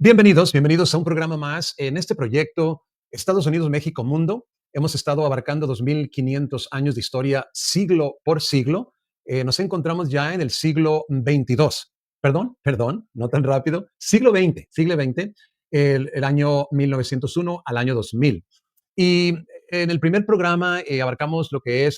Bienvenidos a un programa más en este proyecto Estados Unidos, México, Mundo. Hemos estado abarcando 2500 años de historia, siglo por siglo. Nos encontramos ya en el siglo XXII. Perdón, no tan rápido. Siglo XX, el año 1901 al año 2000. Y en el primer programa abarcamos lo que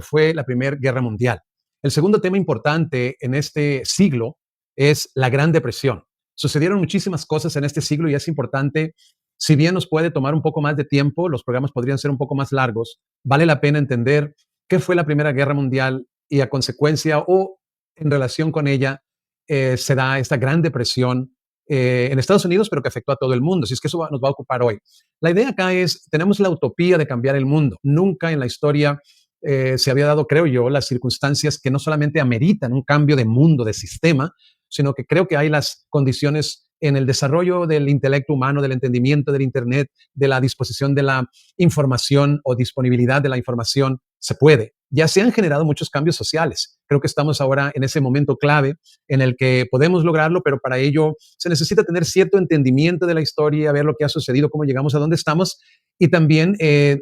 fue la Primera Guerra Mundial. El segundo tema importante en este siglo es la Gran Depresión. Sucedieron muchísimas cosas en este siglo y es importante, si bien nos puede tomar un poco más de tiempo, los programas podrían ser un poco más largos, vale la pena entender qué fue la Primera Guerra Mundial y a consecuencia o en relación con ella se da esta Gran Depresión en Estados Unidos, pero que afectó a todo el mundo. Así es que eso nos va a ocupar hoy. La idea acá es, tenemos la utopía de cambiar el mundo. Nunca en la historia se había dado, creo yo, las circunstancias que no solamente ameritan un cambio de mundo, de sistema, sino que creo que hay las condiciones en el desarrollo del intelecto humano, del entendimiento del Internet, de la disposición de la información o disponibilidad de la información, se puede. Ya se han generado muchos cambios sociales. Creo que estamos ahora en ese momento clave en el que podemos lograrlo, pero para ello se necesita tener cierto entendimiento de la historia, ver lo que ha sucedido, cómo llegamos a dónde estamos. Y también he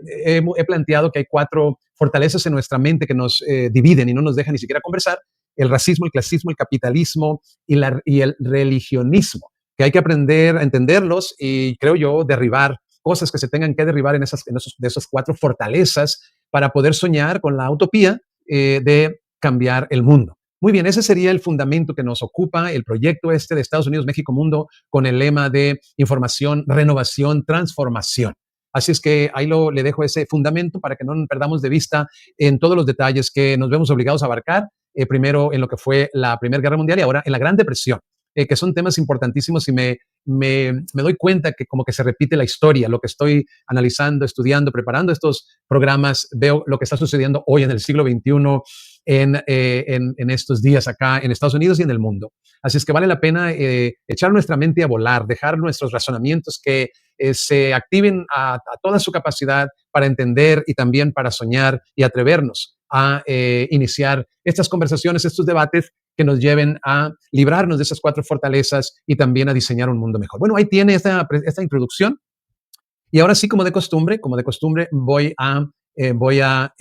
planteado que hay 4 fortalezas en nuestra mente que nos dividen y no nos dejan ni siquiera conversar: el racismo, el clasismo, el capitalismo y el religionismo, que hay que aprender a entenderlos y, creo yo, derribar cosas que se tengan que derribar de esas 4 fortalezas para poder soñar con la utopía de cambiar el mundo. Muy bien, ese sería el fundamento que nos ocupa el proyecto este de Estados Unidos, México, Mundo, con el lema de información, renovación, transformación. Así es que ahí le dejo ese fundamento para que no nos perdamos de vista en todos los detalles que nos vemos obligados a abarcar, primero en lo que fue la Primera Guerra Mundial y ahora en la Gran Depresión, que son temas importantísimos y me doy cuenta que como que se repite la historia, lo que estoy analizando, estudiando, preparando estos programas, veo lo que está sucediendo hoy en el siglo XXI en estos días acá en Estados Unidos y en el mundo. Así es que vale la pena echar nuestra mente a volar, dejar nuestros razonamientos que se activen a toda su capacidad para entender y también para soñar y atrevernos a iniciar estas conversaciones, estos debates que nos lleven a librarnos de esas 4 fortalezas y también a diseñar un mundo mejor. Bueno, ahí tiene esta introducción y ahora sí, como de costumbre, voy a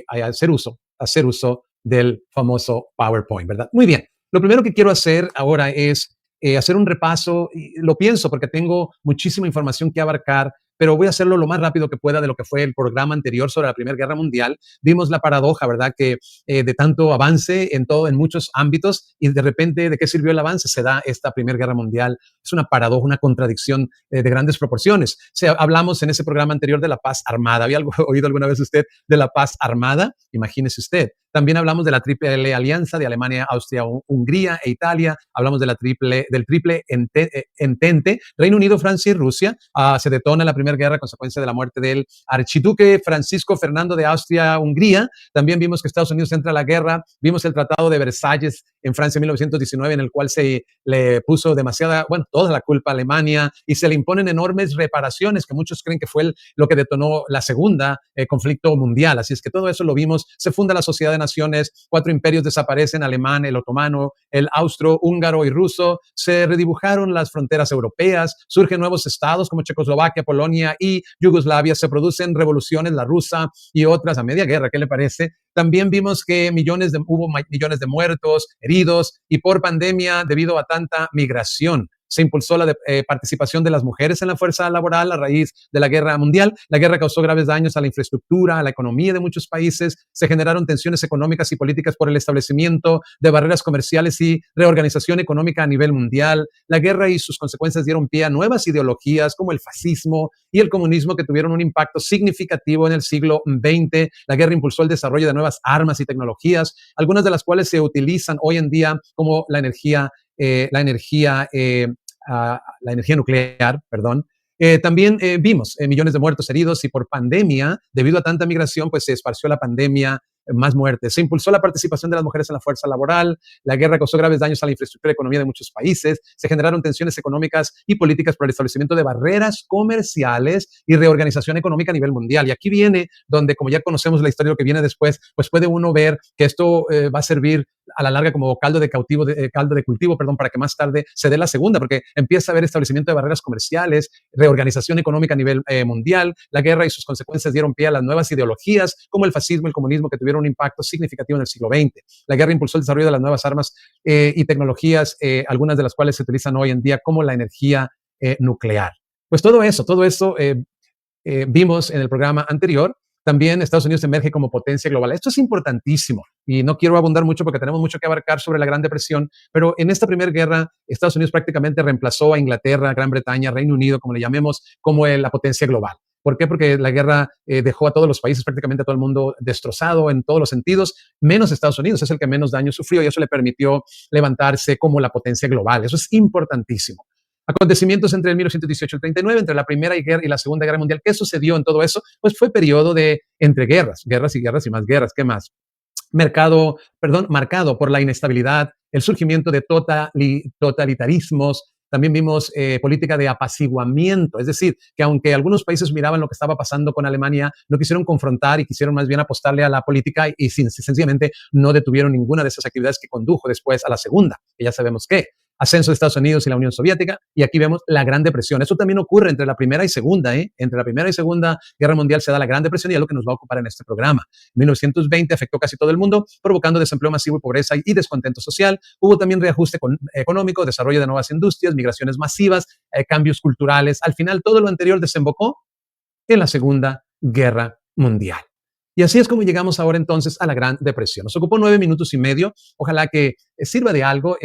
hacer uso del famoso PowerPoint, ¿verdad? Muy bien. Lo primero que quiero hacer ahora es hacer un repaso, y lo pienso porque tengo muchísima información que abarcar, pero voy a hacerlo lo más rápido que pueda de lo que fue el programa anterior sobre la Primera Guerra Mundial. Vimos la paradoja, ¿verdad? Que de tanto avance en muchos ámbitos, y de repente, ¿de qué sirvió el avance? Se da esta Primera Guerra Mundial. Es una paradoja, una contradicción de grandes proporciones. Hablamos en ese programa anterior de la paz armada. ¿Había oído alguna vez usted de la paz armada? Imagínese usted. También hablamos de la triple alianza de Alemania, Austria, Hungría e Italia. Hablamos del triple entente, Reino Unido, Francia y Rusia. Se detona la Primera Guerra a consecuencia de la muerte del archiduque Francisco Fernando de Austria-Hungría. También vimos que Estados Unidos entra a la guerra. Vimos el Tratado de Versalles en Francia en 1919, en el cual se le puso toda la culpa a Alemania y se le imponen enormes reparaciones que muchos creen que fue lo que detonó la segunda conflicto mundial. Así es que todo eso lo vimos. Se funda la Sociedad de Naciones, 4 imperios desaparecen: alemán, el otomano, el austro, húngaro y ruso. Se redibujaron las fronteras europeas, surgen nuevos estados como Checoslovaquia, Polonia y Yugoslavia. Se producen revoluciones, la rusa y otras a media guerra. ¿Qué le parece? También vimos que hubo millones de muertos, heridos, y por pandemia, debido a tanta migración, se impulsó la participación de las mujeres en la fuerza laboral a raíz de la guerra mundial. La guerra causó graves daños a la infraestructura, a la economía de muchos países. Se generaron tensiones económicas y políticas por el establecimiento de barreras comerciales y reorganización económica a nivel mundial. La guerra y sus consecuencias dieron pie a nuevas ideologías como el fascismo y el comunismo, que tuvieron un impacto significativo en el siglo XX. La guerra impulsó el desarrollo de nuevas armas y tecnologías, algunas de las cuales se utilizan hoy en día, como la energía nuclear, perdón. También vimos millones de muertos, heridos, y por pandemia, debido a tanta migración, pues se esparció la pandemia, más muertes. Se impulsó la participación de las mujeres en la fuerza laboral. La guerra causó graves daños a la infraestructura y economía de muchos países. Se generaron tensiones económicas y políticas por el establecimiento de barreras comerciales y reorganización económica a nivel mundial. Y aquí viene donde, como ya conocemos la historia, lo que viene después, pues puede uno ver que esto va a servir a la larga como caldo de cultivo, perdón, para que más tarde se dé la segunda, porque empieza a haber establecimiento de barreras comerciales, reorganización económica a nivel mundial. La guerra y sus consecuencias dieron pie a las nuevas ideologías como el fascismo y el comunismo, que tuvieron un impacto significativo en el siglo XX. La guerra impulsó el desarrollo de las nuevas armas y tecnologías, algunas de las cuales se utilizan hoy en día, como la energía nuclear. Pues todo eso vimos en el programa anterior. También Estados Unidos emerge como potencia global. Esto es importantísimo y no quiero abundar mucho porque tenemos mucho que abarcar sobre la Gran Depresión, pero en esta primera guerra Estados Unidos prácticamente reemplazó a Inglaterra, Gran Bretaña, Reino Unido, como le llamemos, como la potencia global. ¿Por qué? Porque la guerra dejó a todos los países, prácticamente a todo el mundo, destrozado en todos los sentidos, menos Estados Unidos, es el que menos daño sufrió y eso le permitió levantarse como la potencia global. Eso es importantísimo. Acontecimientos entre el 1918 y el 39, entre la Primera Guerra y la Segunda Guerra Mundial. ¿Qué sucedió en todo eso? Pues fue periodo de entre guerras, guerras y guerras y más guerras. ¿Qué más? Marcado por la inestabilidad, el surgimiento de totalitarismos. También vimos política de apaciguamiento, es decir, que aunque algunos países miraban lo que estaba pasando con Alemania, no quisieron confrontar y quisieron más bien apostarle a la política y sencillamente no detuvieron ninguna de esas actividades que condujo después a la segunda, que ya sabemos qué. Ascenso de Estados Unidos y la Unión Soviética, y aquí vemos la Gran Depresión. Eso también ocurre entre la primera y segunda, entre la primera y segunda guerra mundial se da la Gran Depresión y es lo que nos va a ocupar en este programa. 1920 afectó casi todo el mundo, provocando desempleo masivo, pobreza y descontento social. Hubo también reajuste económico, desarrollo de nuevas industrias, migraciones masivas, cambios culturales. Al final, todo lo anterior desembocó en la Segunda Guerra Mundial. Y así es como llegamos ahora entonces a la Gran Depresión. Nos ocupó 9 minutos y medio. Ojalá que sirva de algo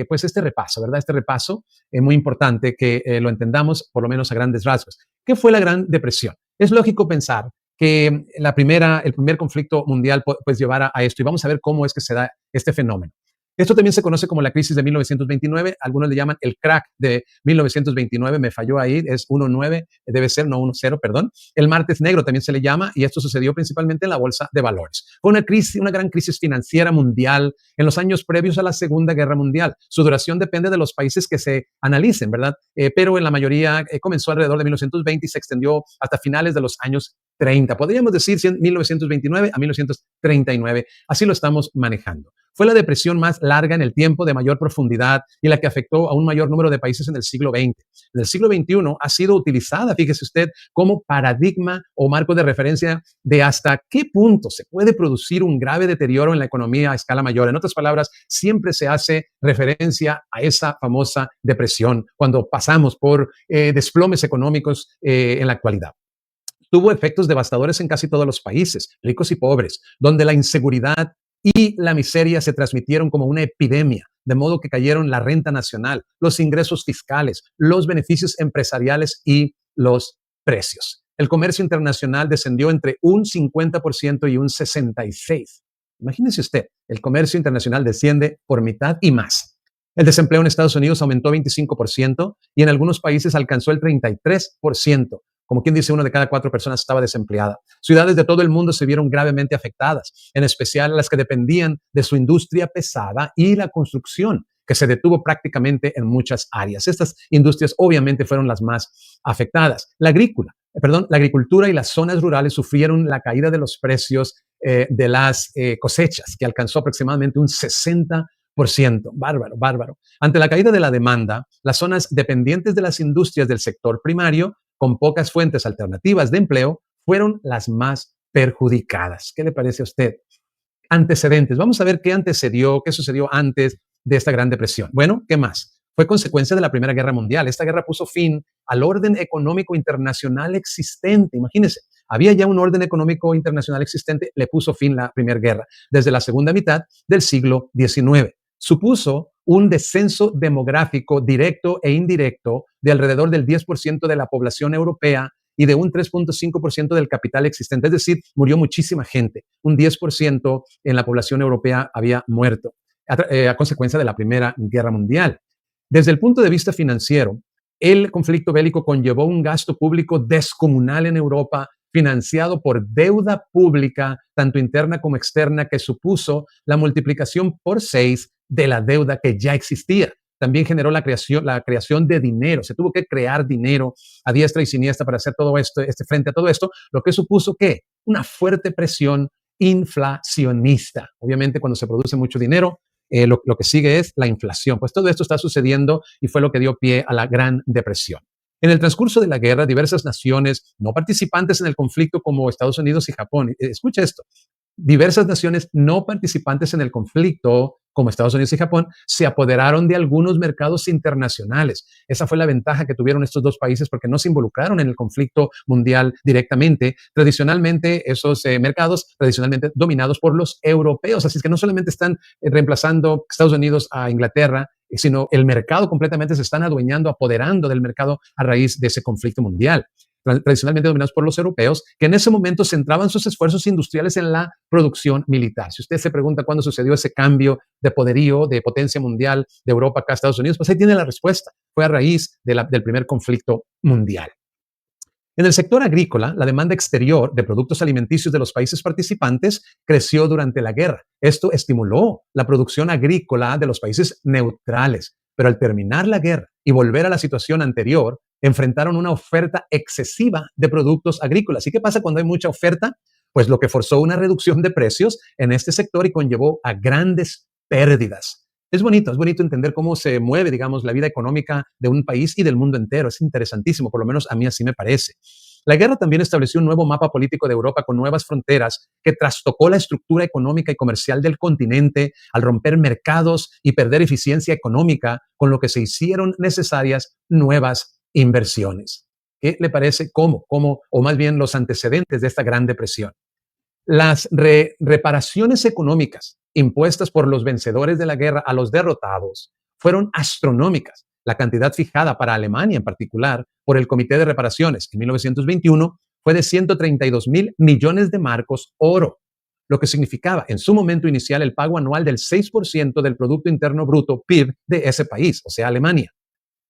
pues este repaso, ¿verdad? Este repaso es muy importante que lo entendamos por lo menos a grandes rasgos. ¿Qué fue la Gran Depresión? Es lógico pensar que el primer conflicto mundial pues llevara a esto y vamos a ver cómo es que se da este fenómeno. Esto también se conoce como la crisis de 1929, algunos le llaman el crack de 1929, me falló ahí, es 1-9, debe ser, no 1-0, perdón. El martes negro también se le llama y esto sucedió principalmente en la bolsa de valores. Fue una gran crisis financiera mundial en los años previos a la Segunda Guerra Mundial. Su duración depende de los países que se analicen, ¿verdad? Pero en la mayoría comenzó alrededor de 1920 y se extendió hasta finales de los años 30. Podríamos decir 1929 a 1939. Así lo estamos manejando. Fue la depresión más larga en el tiempo, de mayor profundidad y la que afectó a un mayor número de países en el siglo XX. En el siglo XXI ha sido utilizada, fíjese usted, como paradigma o marco de referencia de hasta qué punto se puede producir un grave deterioro en la economía a escala mayor. En otras palabras, siempre se hace referencia a esa famosa depresión cuando pasamos por desplomes económicos en la actualidad. Tuvo efectos devastadores en casi todos los países, ricos y pobres, donde la inseguridad y la miseria se transmitieron como una epidemia, de modo que cayeron la renta nacional, los ingresos fiscales, los beneficios empresariales y los precios. El comercio internacional descendió entre un 50% y un 66%. Imagínese usted, el comercio internacional desciende por mitad y más. El desempleo en Estados Unidos aumentó 25% y en algunos países alcanzó el 33%. Como quien dice, 1 de cada 4 personas estaba desempleada. Ciudades de todo el mundo se vieron gravemente afectadas, en especial las que dependían de su industria pesada y la construcción, que se detuvo prácticamente en muchas áreas. Estas industrias obviamente fueron las más afectadas. La agricultura y las zonas rurales sufrieron la caída de los precios de las cosechas, que alcanzó aproximadamente un 60%. Bárbaro, bárbaro. Ante la caída de la demanda, las zonas dependientes de las industrias del sector primario con pocas fuentes alternativas de empleo, fueron las más perjudicadas. ¿Qué le parece a usted? Antecedentes. Vamos a ver qué antecedió, qué sucedió antes de esta Gran Depresión. Bueno, ¿qué más? Fue consecuencia de la Primera Guerra Mundial. Esta guerra puso fin al orden económico internacional existente. Imagínense, había ya un orden económico internacional existente, le puso fin la Primera Guerra, desde la segunda mitad del siglo XIX. Supuso un descenso demográfico directo e indirecto de alrededor del 10% de la población europea y de un 3.5% del capital existente. Es decir, murió muchísima gente. Un 10% en la población europea había muerto a consecuencia de la Primera Guerra Mundial. Desde el punto de vista financiero, el conflicto bélico conllevó un gasto público descomunal en Europa, financiado por deuda pública, tanto interna como externa, que supuso la multiplicación por 6 de la deuda que ya existía. También generó la creación de dinero. Se tuvo que crear dinero a diestra y siniestra para hacer todo esto, frente a todo esto, lo que supuso que una fuerte presión inflacionista. Obviamente, cuando se produce mucho dinero, lo que sigue es la inflación. Pues todo esto está sucediendo y fue lo que dio pie a la Gran Depresión. En el transcurso de la guerra, diversas naciones no participantes en el conflicto como Estados Unidos y Japón, escucha esto, diversas naciones no participantes en el conflicto, como Estados Unidos y Japón, se apoderaron de algunos mercados internacionales. Esa fue la ventaja que tuvieron estos dos países porque no se involucraron en el conflicto mundial directamente. Tradicionalmente, esos mercados, tradicionalmente dominados por los europeos. Así es que no solamente están reemplazando Estados Unidos a Inglaterra, sino el mercado completamente se están adueñando, apoderando del mercado a raíz de ese conflicto mundial tradicionalmente dominados por los europeos, que en ese momento centraban sus esfuerzos industriales en la producción militar. Si usted se pregunta cuándo sucedió ese cambio de poderío, de potencia mundial de Europa acá a Estados Unidos, pues ahí tiene la respuesta. Fue a raíz del primer conflicto mundial. En el sector agrícola, la demanda exterior de productos alimenticios de los países participantes creció durante la guerra. Esto estimuló la producción agrícola de los países neutrales. Pero al terminar la guerra y volver a la situación anterior, enfrentaron una oferta excesiva de productos agrícolas. ¿Y qué pasa cuando hay mucha oferta? Pues lo que forzó una reducción de precios en este sector y conllevó a grandes pérdidas. Es bonito entender cómo se mueve, digamos, la vida económica de un país y del mundo entero. Es interesantísimo, por lo menos a mí así me parece. La guerra también estableció un nuevo mapa político de Europa con nuevas fronteras que trastocó la estructura económica y comercial del continente al romper mercados y perder eficiencia económica, con lo que se hicieron necesarias nuevas inversiones. ¿Qué le parece? ¿Cómo? O más bien los antecedentes de esta Gran Depresión. Las reparaciones económicas impuestas por los vencedores de la guerra a los derrotados fueron astronómicas. La cantidad fijada para Alemania en particular por el Comité de Reparaciones en 1921 fue de 132 mil millones de marcos oro, lo que significaba en su momento inicial el pago anual del 6% del Producto Interno Bruto PIB de ese país, o sea, Alemania.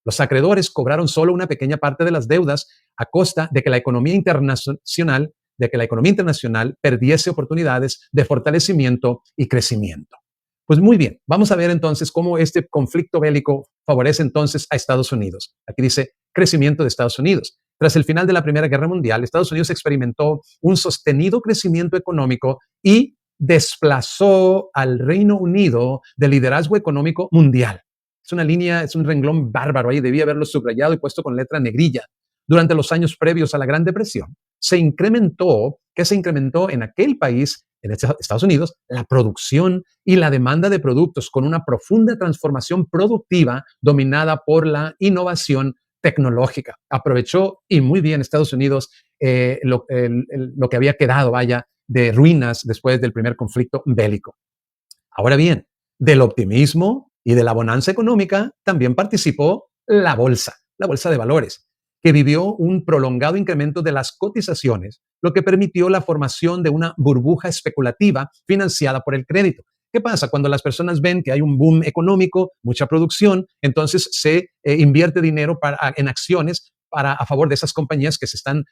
Los acreedores cobraron solo una pequeña parte de las deudas a costa de que la economía internacional perdiese oportunidades de fortalecimiento y crecimiento. Pues muy bien, vamos a ver entonces cómo este conflicto bélico favorece entonces a Estados Unidos. Aquí dice crecimiento de Estados Unidos. Tras el final de la Primera Guerra Mundial, Estados Unidos experimentó un sostenido crecimiento económico y desplazó al Reino Unido del liderazgo económico mundial. Es una línea, es un renglón bárbaro ahí, debía haberlo subrayado y puesto con letra negrilla. Durante los años previos a la Gran Depresión, ¿qué se incrementó en aquel país, en Estados Unidos? La producción y la demanda de productos con una profunda transformación productiva dominada por la innovación tecnológica. Aprovechó y muy bien Estados Unidos lo que había quedado, vaya, de ruinas después del primer conflicto bélico. Ahora bien, del optimismo y de la bonanza económica también participó la bolsa de valores, que vivió un prolongado incremento de las cotizaciones, lo que permitió la formación de una burbuja especulativa financiada por el crédito. ¿Qué pasa? Cuando las personas ven que hay un boom económico, mucha producción, entonces se invierte dinero en acciones a favor de esas compañías que están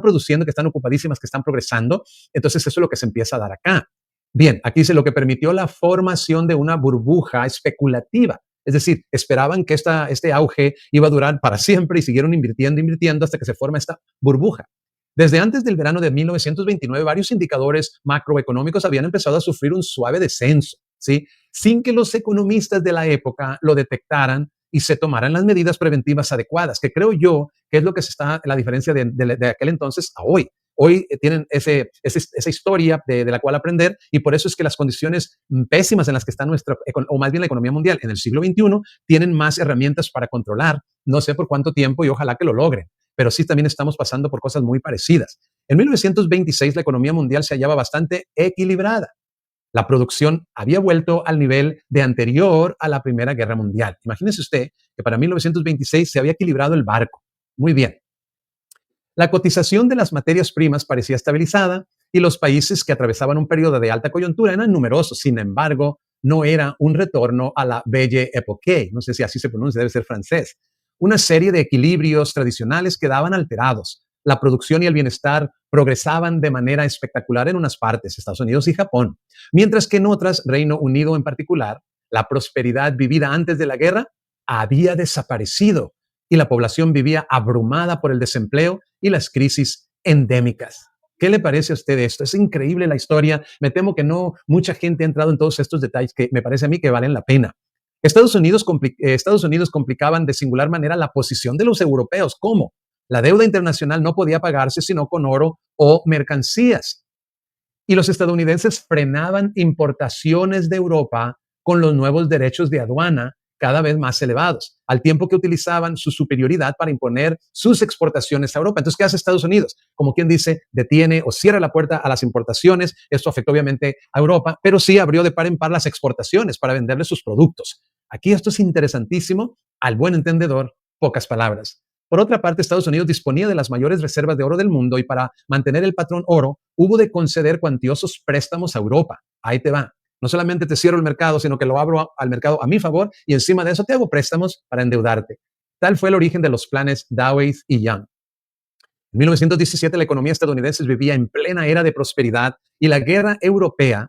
produciendo, que están ocupadísimas, que están progresando. Entonces eso es lo que se empieza a dar acá. Bien, aquí dice lo que permitió la formación de una burbuja especulativa. Es decir, esperaban que este auge iba a durar para siempre y siguieron invirtiendo hasta que se forma esta burbuja. Desde antes del verano de 1929, varios indicadores macroeconómicos habían empezado a sufrir un suave descenso, ¿sí? Sin que los economistas de la época lo detectaran y se tomaran las medidas preventivas adecuadas, que creo yo que es lo que la diferencia de aquel entonces a hoy. Hoy tienen esa historia de la cual aprender y por eso es que las condiciones pésimas en las que está o más bien la economía mundial en el siglo XXI, tienen más herramientas para controlar, no sé por cuánto tiempo y ojalá que lo logren, pero sí también estamos pasando por cosas muy parecidas. En 1926 la economía mundial se hallaba bastante equilibrada. La producción había vuelto al nivel de anterior a la Primera Guerra Mundial. Imagínese usted que para 1926 se había equilibrado el barco. Muy bien. La cotización de las materias primas parecía estabilizada y los países que atravesaban un periodo de alta coyuntura eran numerosos. Sin embargo, no era un retorno a la Belle Époque, no sé si así se pronuncia, debe ser francés. Una serie de equilibrios tradicionales quedaban alterados. La producción y el bienestar progresaban de manera espectacular en unas partes, Estados Unidos y Japón, mientras que en otras, Reino Unido en particular, la prosperidad vivida antes de la guerra había desaparecido y la población vivía abrumada por el desempleo y las crisis endémicas. ¿Qué le parece a usted esto? Es increíble la historia. Me temo que no mucha gente ha entrado en todos estos detalles que me parece a mí que valen la pena. Estados Unidos complicaban de singular manera la posición de los europeos. ¿Cómo? La deuda internacional no podía pagarse sino con oro o mercancías. Y los estadounidenses frenaban importaciones de Europa con los nuevos derechos de aduana cada vez más elevados, al tiempo que utilizaban su superioridad para imponer sus exportaciones a Europa. Entonces, ¿qué hace Estados Unidos? Como quien dice, detiene o cierra la puerta a las importaciones. Esto afectó obviamente a Europa, pero sí abrió de par en par las exportaciones para venderle sus productos. Aquí esto es interesantísimo. Al buen entendedor, pocas palabras. Por otra parte, Estados Unidos disponía de las mayores reservas de oro del mundo y para mantener el patrón oro hubo de conceder cuantiosos préstamos a Europa. Ahí te va. No solamente te cierro el mercado, sino que lo abro al mercado a mi favor y encima de eso te hago préstamos para endeudarte. Tal fue el origen de los planes Dowey y Young. En 1917 la economía estadounidense vivía en plena era de prosperidad y la guerra europea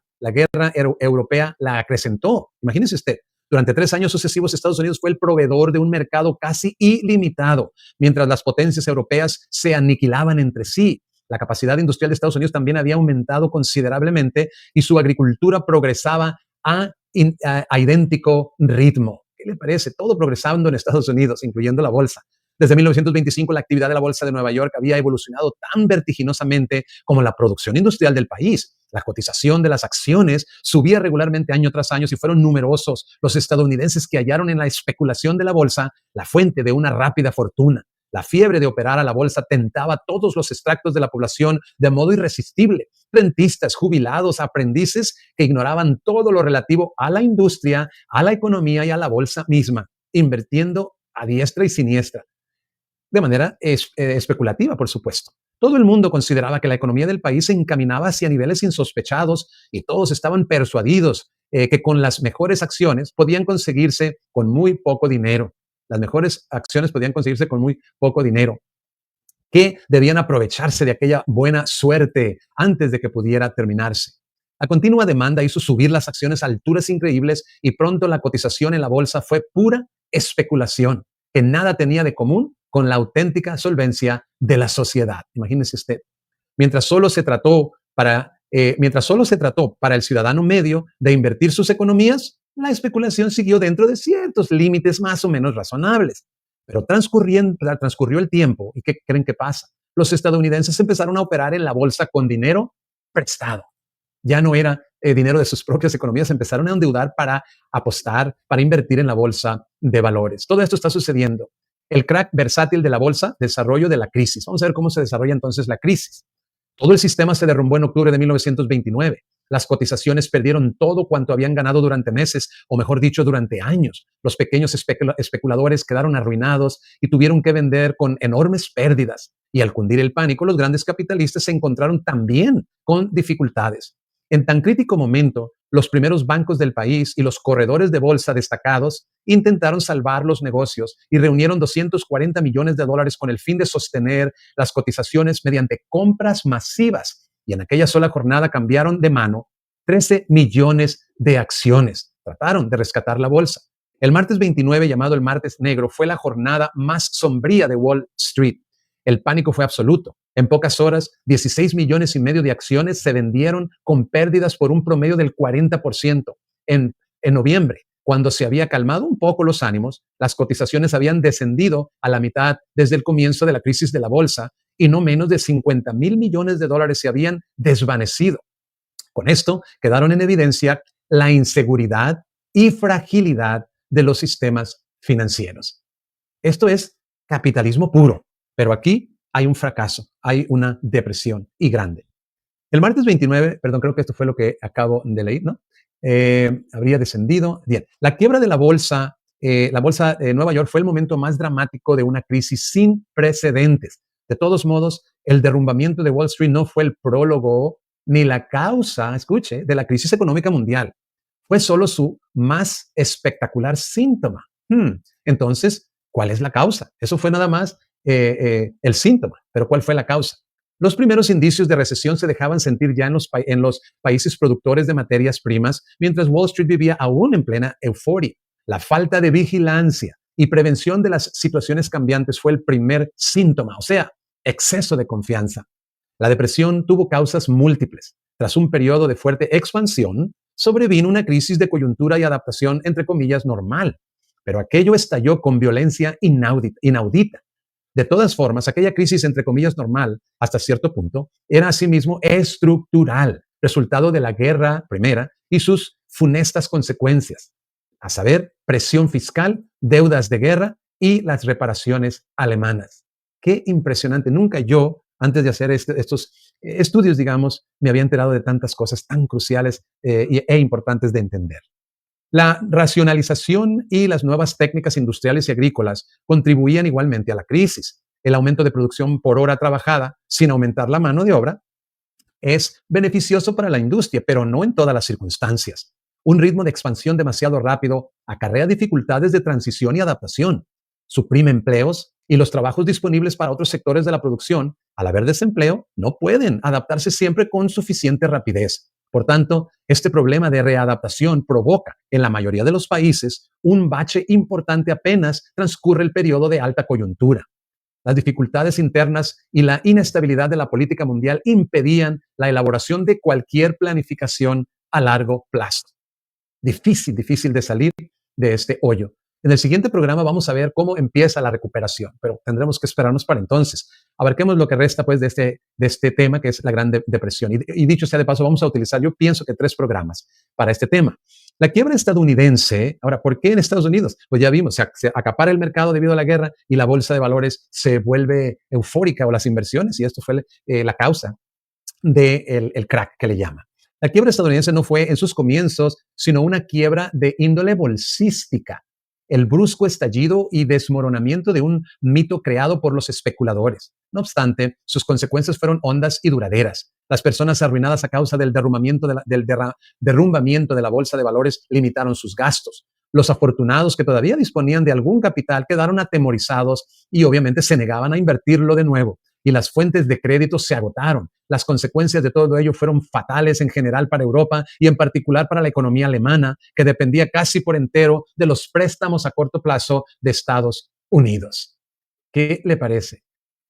la acrecentó. Imagínese usted, durante 3 años sucesivos Estados Unidos fue el proveedor de un mercado casi ilimitado, mientras las potencias europeas se aniquilaban entre sí. La capacidad industrial de Estados Unidos también había aumentado considerablemente y su agricultura progresaba a idéntico ritmo. ¿Qué le parece? Todo progresando en Estados Unidos, incluyendo la bolsa. Desde 1925, la actividad de la Bolsa de Nueva York había evolucionado tan vertiginosamente como la producción industrial del país. La cotización de las acciones subía regularmente año tras año y fueron numerosos los estadounidenses que hallaron en la especulación de la bolsa la fuente de una rápida fortuna. La fiebre de operar a la bolsa tentaba a todos los extractos de la población de modo irresistible. Rentistas, jubilados, aprendices que ignoraban todo lo relativo a la industria, a la economía y a la bolsa misma, invirtiendo a diestra y siniestra de manera especulativa, por supuesto. Todo el mundo consideraba que la economía del país se encaminaba hacia niveles insospechados y todos estaban persuadidos que con las mejores acciones podían conseguirse con muy poco dinero. Las mejores acciones podían conseguirse con muy poco dinero, que debían aprovecharse de aquella buena suerte antes de que pudiera terminarse. La continua demanda hizo subir las acciones a alturas increíbles y pronto la cotización en la bolsa fue pura especulación, que nada tenía de común con la auténtica solvencia de la sociedad. Imagínese usted. Mientras solo se trató para el ciudadano medio de invertir sus economías, la especulación siguió dentro de ciertos límites más o menos razonables. Pero transcurrió el tiempo y ¿qué creen que pasa? Los estadounidenses empezaron a operar en la bolsa con dinero prestado. Ya no era dinero de sus propias economías, empezaron a endeudar para apostar, para invertir en la bolsa de valores. Todo esto está sucediendo. El crack versátil de la bolsa, desarrollo de la crisis. Vamos a ver cómo se desarrolla entonces la crisis. Todo el sistema se derrumbó en octubre de 1929. Las cotizaciones perdieron todo cuanto habían ganado durante meses, o mejor dicho, durante años. Los pequeños especuladores quedaron arruinados y tuvieron que vender con enormes pérdidas. Y al cundir el pánico, los grandes capitalistas se encontraron también con dificultades. En tan crítico momento, los primeros bancos del país y los corredores de bolsa destacados intentaron salvar los negocios y reunieron $240 millones con el fin de sostener las cotizaciones mediante compras masivas. Y en aquella sola jornada cambiaron de mano 13 millones de acciones. Trataron de rescatar la bolsa. El martes 29, llamado el martes negro, fue la jornada más sombría de Wall Street. El pánico fue absoluto. En pocas horas, 16 millones y medio de acciones se vendieron con pérdidas por un promedio del 40%. En noviembre, cuando se había calmado un poco los ánimos, las cotizaciones habían descendido a la mitad desde el comienzo de la crisis de la bolsa y no menos de $50,000 millones se habían desvanecido. Con esto quedaron en evidencia la inseguridad y fragilidad de los sistemas financieros. Esto es capitalismo puro, pero aquí hay un fracaso, hay una depresión y grande. El martes 29, perdón, creo que esto fue lo que acabo de leer, ¿no? Habría descendido. Bien, la bolsa de Nueva York fue el momento más dramático de una crisis sin precedentes. De todos modos, el derrumbamiento de Wall Street no fue el prólogo ni la causa, escuche, de la crisis económica mundial. Fue solo su más espectacular síntoma. Entonces, ¿cuál es la causa? Eso fue nada más el síntoma, pero ¿cuál fue la causa? Los primeros indicios de recesión se dejaban sentir ya en los países productores de materias primas, mientras Wall Street vivía aún en plena euforia. La falta de vigilancia y prevención de las situaciones cambiantes fue el primer síntoma, o sea, exceso de confianza. La depresión tuvo causas múltiples. Tras un periodo de fuerte expansión, sobrevino una crisis de coyuntura y adaptación, entre comillas, normal. Pero aquello estalló con violencia inaudita. De todas formas, aquella crisis, entre comillas, normal, hasta cierto punto, era asimismo estructural, resultado de la guerra primera y sus funestas consecuencias, a saber, presión fiscal, deudas de guerra y las reparaciones alemanas. Qué impresionante. Nunca yo, antes de hacer estos estudios, digamos, me había enterado de tantas cosas tan cruciales e importantes de entender. La racionalización y las nuevas técnicas industriales y agrícolas contribuían igualmente a la crisis. El aumento de producción por hora trabajada, sin aumentar la mano de obra, es beneficioso para la industria, pero no en todas las circunstancias. Un ritmo de expansión demasiado rápido acarrea dificultades de transición y adaptación, suprime empleos y los trabajos disponibles para otros sectores de la producción, al haber desempleo, no pueden adaptarse siempre con suficiente rapidez. Por tanto, este problema de readaptación provoca, en la mayoría de los países, un bache importante apenas transcurre el periodo de alta coyuntura. Las dificultades internas y la inestabilidad de la política mundial impedían la elaboración de cualquier planificación a largo plazo. Difícil de salir de este hoyo. En el siguiente programa vamos a ver cómo empieza la recuperación, pero tendremos que esperarnos para entonces. Abarquemos lo que resta pues de este tema que es la Gran Depresión. Y dicho sea de paso, vamos a utilizar, yo pienso que 3 programas para este tema. La quiebra estadounidense, ahora, ¿por qué en Estados Unidos? Pues ya vimos, se acapara el mercado debido a la guerra y la bolsa de valores se vuelve eufórica o las inversiones, y esto fue la causa del el crack que le llama. La quiebra estadounidense no fue en sus comienzos, sino una quiebra de índole bolsística, el brusco estallido y desmoronamiento de un mito creado por los especuladores. No obstante, sus consecuencias fueron hondas y duraderas. Las personas arruinadas a causa del derrumbamiento de la bolsa de valores limitaron sus gastos. Los afortunados que todavía disponían de algún capital quedaron atemorizados y obviamente se negaban a invertirlo de nuevo. Y las fuentes de crédito se agotaron. Las consecuencias de todo ello fueron fatales en general para Europa y en particular para la economía alemana, que dependía casi por entero de los préstamos a corto plazo de Estados Unidos. ¿Qué le parece?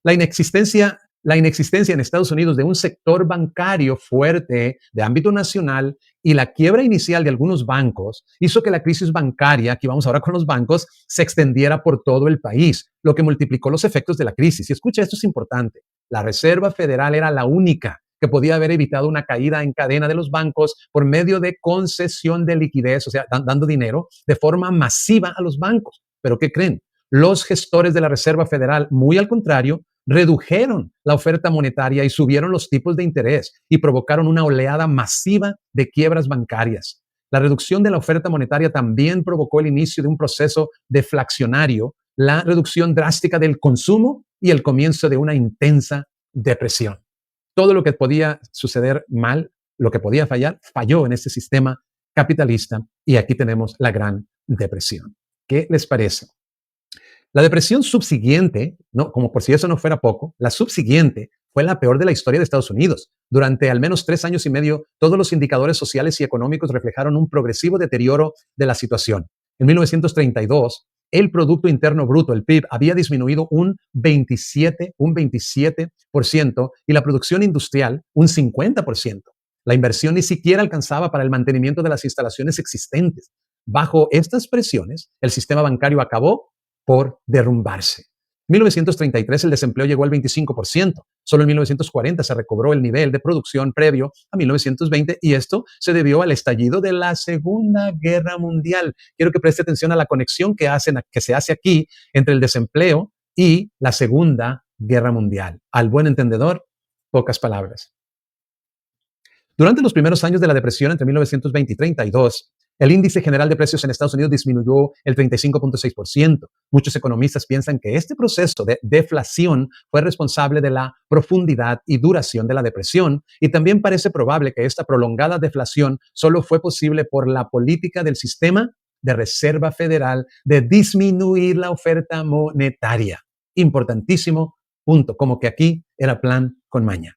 La inexistencia, la inexistencia en Estados Unidos de un sector bancario fuerte de ámbito nacional y la quiebra inicial de algunos bancos hizo que la crisis bancaria, aquí vamos ahora con los bancos, se extendiera por todo el país, lo que multiplicó los efectos de la crisis. Y escucha, esto es importante. La Reserva Federal era la única que podía haber evitado una caída en cadena de los bancos por medio de concesión de liquidez, o sea, dando dinero de forma masiva a los bancos. ¿Pero qué creen? Los gestores de la Reserva Federal, muy al contrario, redujeron la oferta monetaria y subieron los tipos de interés y provocaron una oleada masiva de quiebras bancarias. La reducción de la oferta monetaria también provocó el inicio de un proceso deflacionario, la reducción drástica del consumo y el comienzo de una intensa depresión. Todo lo que podía suceder mal, lo que podía fallar, falló en este sistema capitalista y aquí tenemos la Gran Depresión. ¿Qué les parece? La depresión subsiguiente, ¿no? Como por si eso no fuera poco, la subsiguiente fue la peor de la historia de Estados Unidos. Durante al menos 3 años y medio, todos los indicadores sociales y económicos reflejaron un progresivo deterioro de la situación. En 1932, el Producto Interno Bruto, el PIB, había disminuido un 27% y la producción industrial un 50%. La inversión ni siquiera alcanzaba para el mantenimiento de las instalaciones existentes. Bajo estas presiones, el sistema bancario acabó por derrumbarse. En 1933 el desempleo llegó al 25%. Solo en 1940 se recobró el nivel de producción previo a 1920 y esto se debió al estallido de la Segunda Guerra Mundial. Quiero que preste atención a la conexión que se hace aquí entre el desempleo y la Segunda Guerra Mundial. Al buen entendedor, pocas palabras. Durante los primeros años de la depresión entre 1920 y 32, el índice general de precios en Estados Unidos disminuyó el 35.6%. Muchos economistas piensan que este proceso de deflación fue responsable de la profundidad y duración de la depresión y también parece probable que esta prolongada deflación solo fue posible por la política del sistema de Reserva Federal de disminuir la oferta monetaria. Importantísimo punto, como que aquí era plan con maña.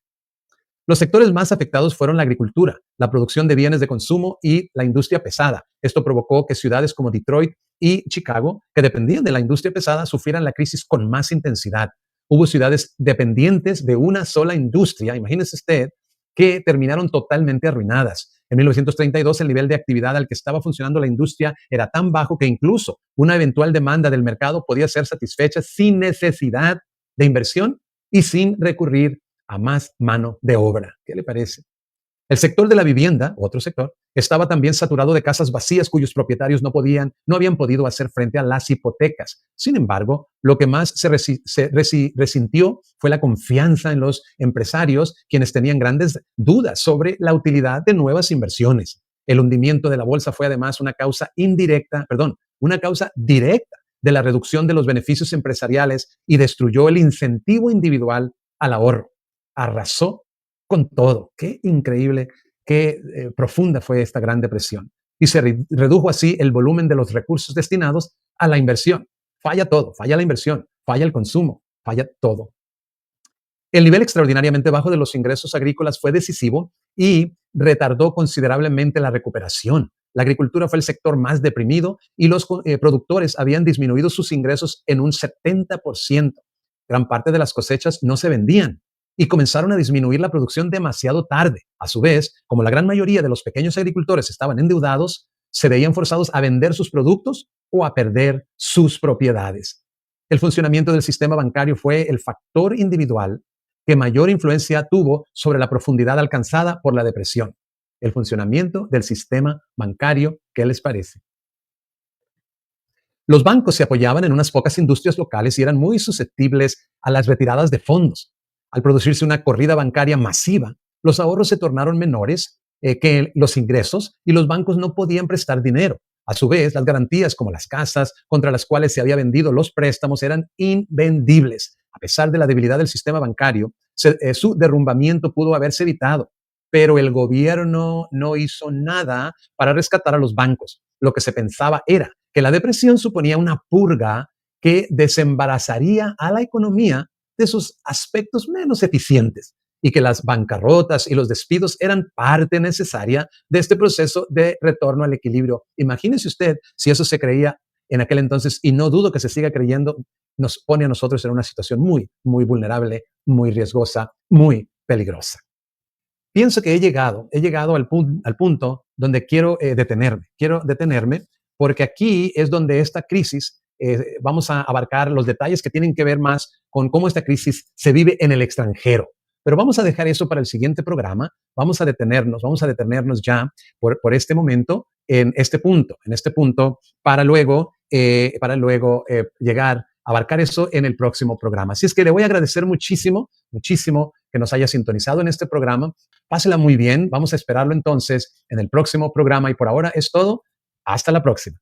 Los sectores más afectados fueron la agricultura, la producción de bienes de consumo y la industria pesada. Esto provocó que ciudades como Detroit y Chicago, que dependían de la industria pesada, sufrieran la crisis con más intensidad. Hubo ciudades dependientes de una sola industria, imagínese usted, que terminaron totalmente arruinadas. En 1932 el nivel de actividad al que estaba funcionando la industria era tan bajo que incluso una eventual demanda del mercado podía ser satisfecha sin necesidad de inversión y sin recurrir a más mano de obra. ¿Qué le parece? El sector de la vivienda, otro sector, estaba también saturado de casas vacías cuyos propietarios no habían podido hacer frente a las hipotecas. Sin embargo, lo que más resintió fue la confianza en los empresarios, quienes tenían grandes dudas sobre la utilidad de nuevas inversiones. El hundimiento de la bolsa fue además una causa directa de la reducción de los beneficios empresariales y destruyó el incentivo individual al ahorro. Arrasó con todo. Qué increíble, qué profunda fue esta Gran Depresión. Y se redujo así el volumen de los recursos destinados a la inversión. Falla todo, falla la inversión, falla el consumo, falla todo. El nivel extraordinariamente bajo de los ingresos agrícolas fue decisivo y retardó considerablemente la recuperación. La agricultura fue el sector más deprimido y los productores habían disminuido sus ingresos en un 70%. Gran parte de las cosechas no se vendían y comenzaron a disminuir la producción demasiado tarde. A su vez, como la gran mayoría de los pequeños agricultores estaban endeudados, se veían forzados a vender sus productos o a perder sus propiedades. El funcionamiento del sistema bancario fue el factor individual que mayor influencia tuvo sobre la profundidad alcanzada por la depresión. El funcionamiento del sistema bancario, ¿qué les parece? Los bancos se apoyaban en unas pocas industrias locales y eran muy susceptibles a las retiradas de fondos. Al producirse una corrida bancaria masiva, los ahorros se tornaron menores que los ingresos y los bancos no podían prestar dinero. A su vez, las garantías como las casas contra las cuales se había vendido los préstamos eran invendibles. A pesar de la debilidad del sistema bancario, su derrumbamiento pudo haberse evitado, pero el gobierno no hizo nada para rescatar a los bancos. Lo que se pensaba era que la depresión suponía una purga que desembarazaría a la economía de sus aspectos menos eficientes y que las bancarrotas y los despidos eran parte necesaria de este proceso de retorno al equilibrio. Imagínese usted si eso se creía en aquel entonces, y no dudo que se siga creyendo, nos pone a nosotros en una situación muy, muy vulnerable, muy riesgosa, muy peligrosa. Pienso que he llegado al punto donde quiero detenerme porque aquí es donde esta crisis, vamos a abarcar los detalles que tienen que ver más con cómo esta crisis se vive en el extranjero. Pero vamos a dejar eso para el siguiente programa. Vamos a detenernos ya por este momento en este punto para luego llegar a abarcar eso en el próximo programa. Así es que le voy a agradecer muchísimo, muchísimo que nos haya sintonizado en este programa. Pásela muy bien. Vamos a esperarlo entonces en el próximo programa y por ahora es todo. Hasta la próxima.